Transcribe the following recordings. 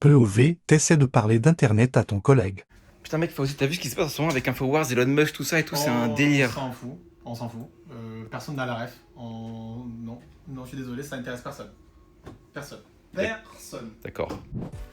POV, t'essaies de parler d'internet à ton collègue. Putain mec, faut aussi, t'as vu ce qui se passe en ce moment avec Infowars, Elon Musk, tout ça et tout, c'est un On délire. s'en fout, on s'en fout. Personne n'a la ref. Non, non, je suis désolé, ça n'intéresse personne. Personne. Personne. D'accord.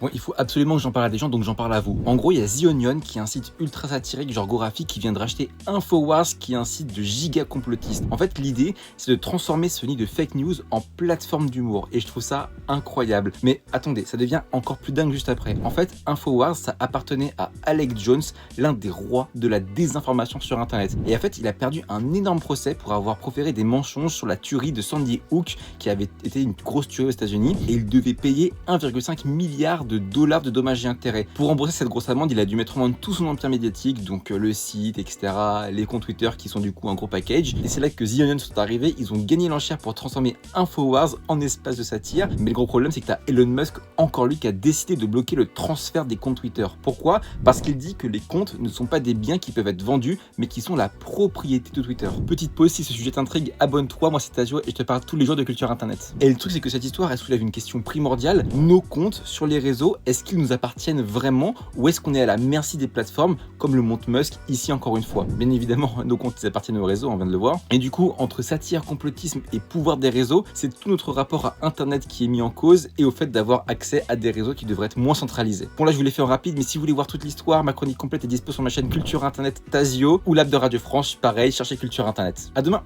Bon, il faut absolument que j'en parle à des gens, donc j'en parle à vous. En gros, il y a The Onion, qui est un site ultra satirique, genre graphique, qui vient de racheter Infowars, qui est un site de giga complotiste. En fait, l'idée, c'est de transformer ce nid de fake news en plateforme d'humour, et je trouve ça incroyable. Mais attendez, ça devient encore plus dingue juste après. En fait, Infowars, ça appartenait à Alex Jones, l'un des rois de la désinformation sur Internet. Et en fait, il a perdu un énorme procès pour avoir proféré des mensonges sur la tuerie de Sandy Hook, qui avait été une grosse tuerie aux États-Unis, et il devait payer 1,5 milliard de dollars de dommages et intérêts. Pour rembourser cette grosse amende, il a dû mettre en vente tout son empire médiatique, donc le site, etc., les comptes Twitter qui sont du coup un gros package. Et c'est là que The Onion sont arrivés, ils ont gagné l'enchère pour transformer Infowars en espace de satire. Mais le gros problème, c'est que t'as Elon Musk, encore lui, qui a décidé de bloquer le transfert des comptes Twitter. Pourquoi? Parce qu'il dit que les comptes ne sont pas des biens qui peuvent être vendus, mais qui sont la propriété de Twitter. Petite pause, si ce sujet t'intrigue, abonne-toi, moi c'est Tazio et je te parle tous les jours de culture internet. Et le truc, c'est que cette histoire, elle soulève une question primordiale. Nos comptes sur les réseaux, est-ce qu'ils nous appartiennent vraiment ou est-ce qu'on est à la merci des plateformes comme le montre Musk ici encore une fois? Bien évidemment, nos comptes ils appartiennent aux réseaux, on vient de le voir. Et du coup, entre satire, complotisme et pouvoir des réseaux, c'est tout notre rapport à Internet qui est mis en cause et au fait d'avoir accès à des réseaux qui devraient être moins centralisés. Bon là, je vous l'ai fait en rapide, mais si vous voulez voir toute l'histoire, ma chronique complète est dispo sur ma chaîne Culture Internet Tazio ou l'app de Radio France, pareil, cherchez Culture Internet. À demain!